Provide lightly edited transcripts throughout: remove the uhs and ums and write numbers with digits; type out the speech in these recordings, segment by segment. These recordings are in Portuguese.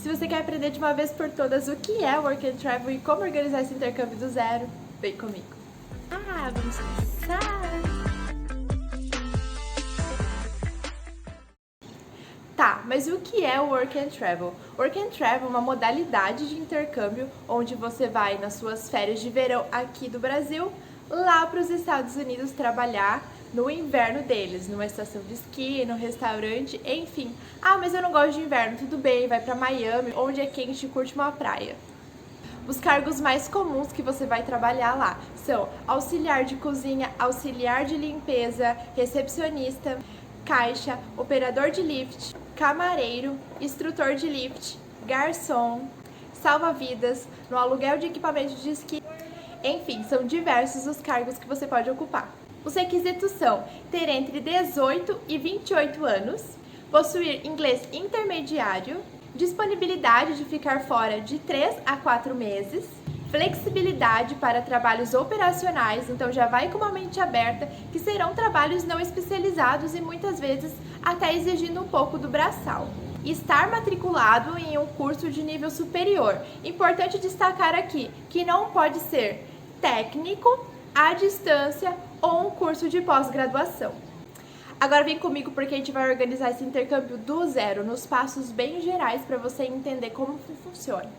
Se você quer aprender de uma vez por todas o que é Work and Travel e como organizar esse intercâmbio do zero, vem comigo. Vamos começar! Tá, mas o que é o Work and Travel? Work and Travel é uma modalidade de intercâmbio onde você vai nas suas férias de verão aqui do Brasil, lá para os Estados Unidos trabalhar no inverno deles, numa estação de esqui, no restaurante, enfim. Mas eu não gosto de inverno, tudo bem, vai para Miami, onde é quente e curte uma praia. Os cargos mais comuns que você vai trabalhar lá são auxiliar de cozinha, auxiliar de limpeza, recepcionista, caixa, operador de lift, camareiro, instrutor de lift, garçom, salva-vidas, no aluguel de equipamentos de esqui. Enfim, são diversos os cargos que você pode ocupar. Os requisitos são ter entre 18 e 28 anos, possuir inglês intermediário, disponibilidade de ficar fora de 3 a 4 meses, flexibilidade para trabalhos operacionais, então já vai com uma mente aberta, que serão trabalhos não especializados e muitas vezes até exigindo um pouco do braçal. Estar matriculado em um curso de nível superior. Importante destacar aqui que não pode ser técnico, à distância ou um curso de pós-graduação. Agora vem comigo porque a gente vai organizar esse intercâmbio do zero, nos passos bem gerais para você entender como funciona.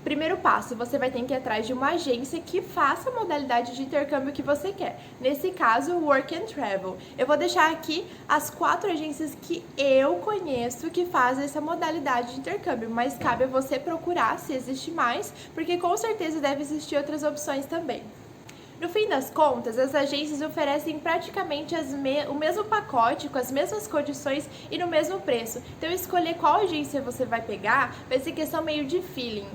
Primeiro passo, você vai ter que ir atrás de uma agência que faça a modalidade de intercâmbio que você quer. Nesse caso, Work and Travel. Eu vou deixar aqui as 4 agências que eu conheço que fazem essa modalidade de intercâmbio, mas cabe a você procurar se existe mais, porque com certeza deve existir outras opções também. No fim das contas, as agências oferecem praticamente o mesmo pacote, com as mesmas condições e no mesmo preço. Então, escolher qual agência você vai pegar vai ser questão meio de feeling.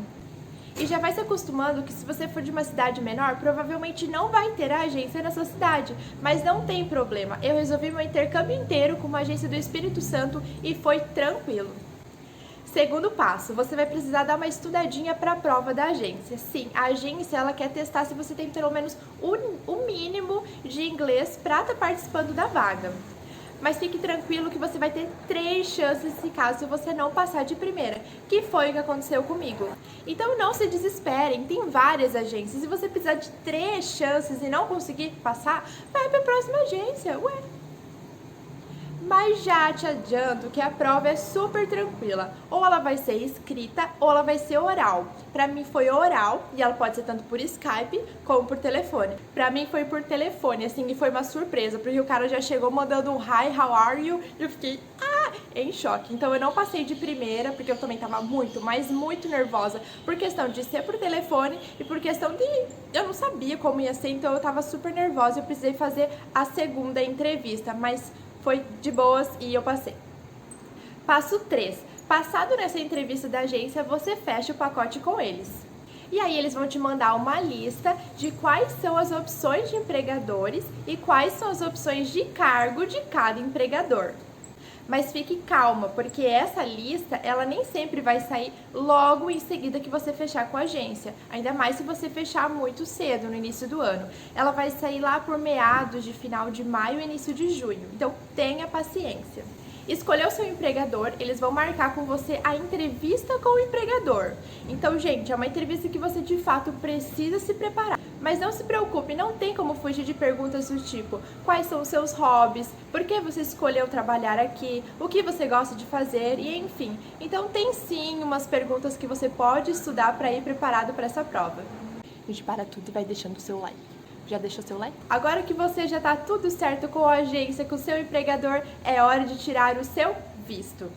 E já vai se acostumando que se você for de uma cidade menor, provavelmente não vai ter a agência na sua cidade. Mas não tem problema, eu resolvi meu intercâmbio inteiro com uma agência do Espírito Santo e foi tranquilo. Segundo passo, você vai precisar dar uma estudadinha para a prova da agência. Sim, a agência ela quer testar se você tem pelo menos o mínimo de inglês para estar participando da vaga. Mas fique tranquilo que você vai ter 3 chances se caso você não passar de primeira, que foi o que aconteceu comigo. Então não se desesperem, tem várias agências. Se você precisar de 3 chances e não conseguir passar, vai para a próxima agência, ué. Mas já te adianto que a prova é super tranquila. Ou ela vai ser escrita ou ela vai ser oral. Pra mim foi oral e ela pode ser tanto por Skype como por telefone. Pra mim foi por telefone, assim, e foi uma surpresa, porque o cara já chegou mandando um hi, how are you? E eu fiquei, em choque. Então eu não passei de primeira, porque eu também tava muito, mas muito nervosa, por questão de ser por telefone e por questão de eu não sabia como ia ser, então eu tava super nervosa e eu precisei fazer a segunda entrevista, mas foi de boas e eu passei. Passo 3. Passado nessa entrevista da agência, você fecha o pacote com eles. E aí eles vão te mandar uma lista de quais são as opções de empregadores e quais são as opções de cargo de cada empregador. Mas fique calma, porque essa lista, ela nem sempre vai sair logo em seguida que você fechar com a agência. Ainda mais se você fechar muito cedo, no início do ano. Ela vai sair lá por meados de final de maio e início de junho. Então, tenha paciência. Escolher o seu empregador, eles vão marcar com você a entrevista com o empregador. Então, gente, é uma entrevista que você de fato precisa se preparar. Mas não se preocupe, não tem como fugir de perguntas do tipo: quais são os seus hobbies? Por que você escolheu trabalhar aqui? O que você gosta de fazer? E enfim. Então tem sim umas perguntas que você pode estudar para ir preparado para essa prova. A gente para tudo e vai deixando o seu like. Já deixou seu like? Agora que você já tá tudo certo com a agência, com o seu empregador, é hora de tirar o seu visto.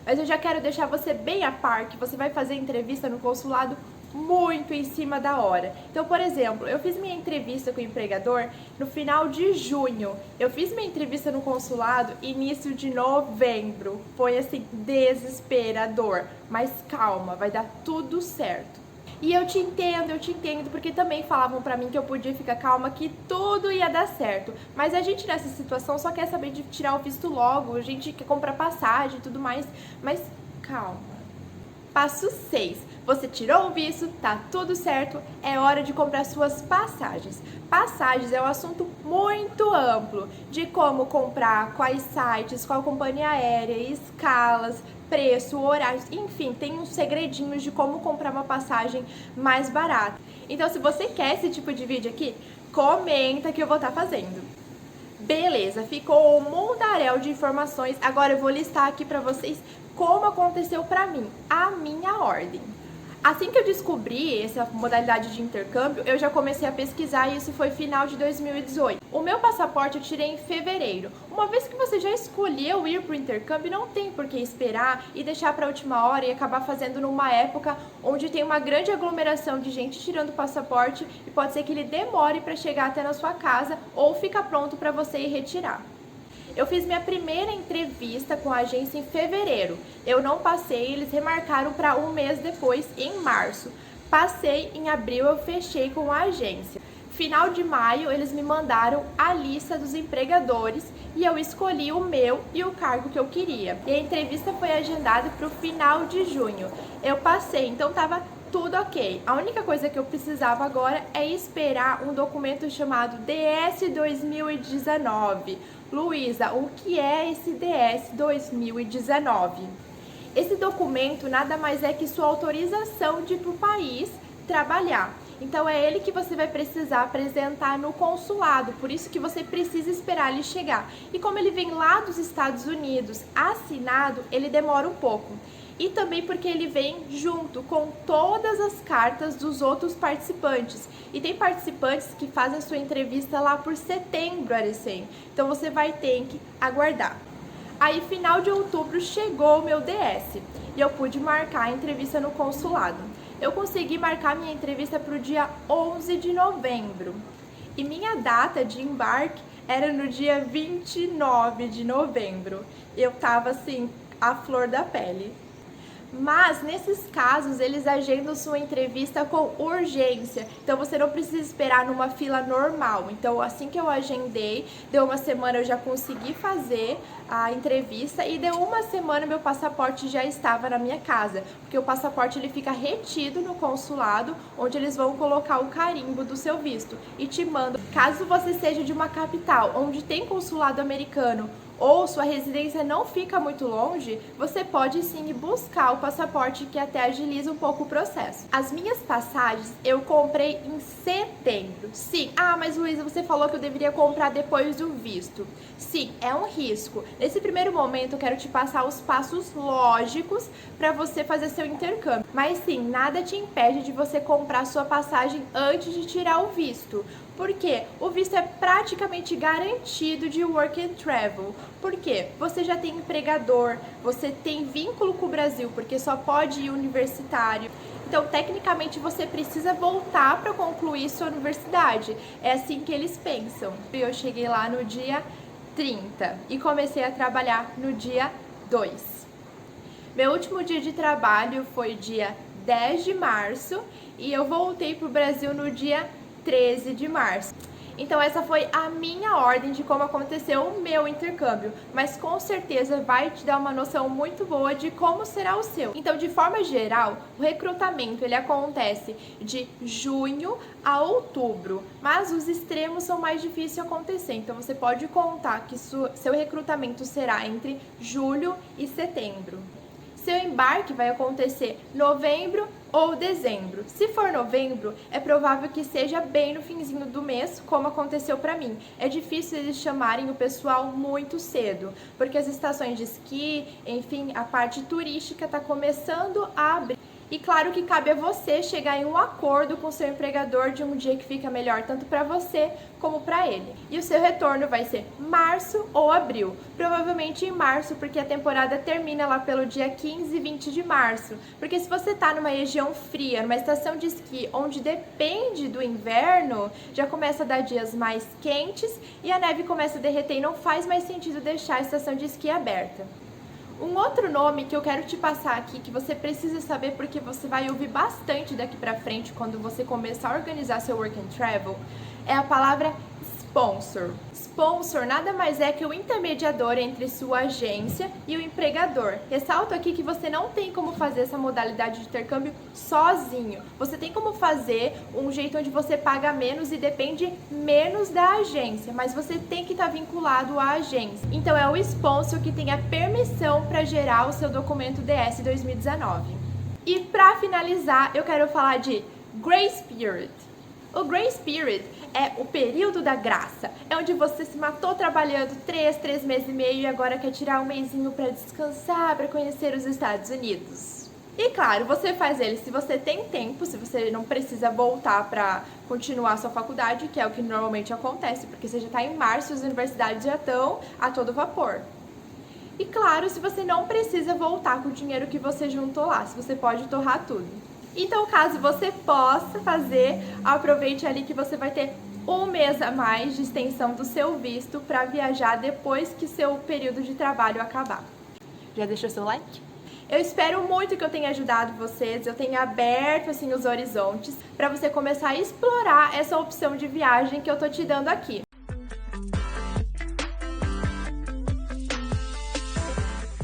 Mas eu já quero deixar você bem a par que você vai fazer entrevista no consulado muito em cima da hora. Então, por exemplo, eu fiz minha entrevista com o empregador no final de junho. Eu fiz minha entrevista no consulado início de novembro. Foi assim, desesperador. Mas calma, vai dar tudo certo. E eu te entendo, porque também falavam pra mim que eu podia ficar calma, que tudo ia dar certo. Mas a gente nessa situação só quer saber de tirar o visto logo, a gente quer comprar passagem e tudo mais, mas calma. Passo 6. Você tirou o visto, tá tudo certo, é hora de comprar suas passagens. Passagens é um assunto muito amplo, de como comprar, quais sites, qual companhia aérea, escalas, preço, horários, enfim, tem uns segredinhos de como comprar uma passagem mais barata. Então, se você quer esse tipo de vídeo aqui, comenta que eu vou estar fazendo. Beleza, ficou um mundaréu de informações. Agora eu vou listar aqui pra vocês como aconteceu pra mim, a minha ordem. Assim que eu descobri essa modalidade de intercâmbio, eu já comecei a pesquisar e isso foi final de 2018. O meu passaporte eu tirei em fevereiro. Uma vez que você já escolheu ir para o intercâmbio, não tem por que esperar e deixar para a última hora e acabar fazendo numa época onde tem uma grande aglomeração de gente tirando o passaporte e pode ser que ele demore para chegar até na sua casa ou fica pronto para você ir retirar. Eu fiz minha primeira entrevista com a agência em fevereiro. Eu não passei, eles remarcaram para um mês depois, em março. Passei, em abril eu fechei com a agência. Final de maio, eles me mandaram a lista dos empregadores e eu escolhi o meu e o cargo que eu queria. E a entrevista foi agendada para o final de junho. Eu passei, então estava tudo ok. A única coisa que eu precisava agora é esperar um documento chamado DS 2019. Luísa, o que é esse DS 2019? Esse documento nada mais é que sua autorização de ir para o país trabalhar. Então é ele que você vai precisar apresentar no consulado, por isso que você precisa esperar ele chegar. E como ele vem lá dos Estados Unidos assinado, ele demora um pouco. E também porque ele vem junto com todas as cartas dos outros participantes. E tem participantes que fazem sua entrevista lá por setembro, Aricem. Então você vai ter que aguardar. Aí, final de outubro, chegou o meu DS e eu pude marcar a entrevista no consulado. Eu consegui marcar minha entrevista para o dia 11 de novembro. E minha data de embarque era no dia 29 de novembro. Eu tava assim, à flor da pele. Mas, nesses casos, eles agendam sua entrevista com urgência. Então, você não precisa esperar numa fila normal. Então, assim que eu agendei, deu uma semana eu já consegui fazer a entrevista e deu uma semana meu passaporte já estava na minha casa. Porque o passaporte ele fica retido no consulado, onde eles vão colocar o carimbo do seu visto e te mandam. Caso você seja de uma capital onde tem consulado americano, ou sua residência não fica muito longe, você pode sim buscar o passaporte, que até agiliza um pouco o processo. As minhas passagens eu comprei em setembro. Sim, mas Luísa, você falou que eu deveria comprar depois do visto. Sim, é um risco. Nesse primeiro momento eu quero te passar os passos lógicos para você fazer seu intercâmbio. Mas sim, nada te impede de você comprar sua passagem antes de tirar o visto. Porque o visto é praticamente garantido de work and travel. Porque você já tem empregador, você tem vínculo com o Brasil, porque só pode ir universitário. Então, tecnicamente, você precisa voltar para concluir sua universidade. É assim que eles pensam. Eu cheguei lá no dia 30 e comecei a trabalhar no dia 2. Meu último dia de trabalho foi dia 10 de março e eu voltei para o Brasil no dia 13 de março. Então essa foi a minha ordem de como aconteceu o meu intercâmbio, mas com certeza vai te dar uma noção muito boa de como será o seu. Então, de forma geral, o recrutamento ele acontece de junho a outubro, mas os extremos são mais difíceis de acontecer. Então você pode contar que seu recrutamento será entre julho e setembro. Seu embarque vai acontecer novembro ou dezembro. Se for novembro, é provável que seja bem no finzinho do mês, como aconteceu para mim. É difícil eles chamarem o pessoal muito cedo, porque as estações de esqui, enfim, a parte turística está começando a abrir. E claro que cabe a você chegar em um acordo com o seu empregador de um dia que fica melhor tanto para você como para ele. E o seu retorno vai ser março ou abril. Provavelmente em março, porque a temporada termina lá pelo dia 15 e 20 de março. Porque se você está numa região fria, numa estação de esqui onde depende do inverno, já começa a dar dias mais quentes e a neve começa a derreter e não faz mais sentido deixar a estação de esqui aberta. Um outro nome que eu quero te passar aqui, que você precisa saber porque você vai ouvir bastante daqui pra frente quando você começar a organizar seu Work and Travel, é a palavra sponsor. Sponsor nada mais é que o intermediador entre sua agência e o empregador. Ressalto aqui que você não tem como fazer essa modalidade de intercâmbio sozinho. Você tem como fazer um jeito onde você paga menos e depende menos da agência, mas você tem que estar vinculado à agência. Então é o sponsor que tem a permissão para gerar o seu documento DS 2019. E para finalizar, eu quero falar de Grace Period. O Grace Period é o período da graça. É onde você se matou trabalhando 3 meses e meio e agora quer tirar um mesinho para descansar, para conhecer os Estados Unidos. E claro, você faz ele se você tem tempo, se você não precisa voltar para continuar a sua faculdade, que é o que normalmente acontece, porque você já está em março e as universidades já estão a todo vapor. E claro, se você não precisa voltar com o dinheiro que você juntou lá, se você pode torrar tudo. Então, caso você possa fazer, aproveite ali que você vai ter um mês a mais de extensão do seu visto para viajar depois que seu período de trabalho acabar. Já deixou seu like? Eu espero muito que eu tenha ajudado vocês, eu tenha aberto assim os horizontes para você começar a explorar essa opção de viagem que eu tô te dando aqui.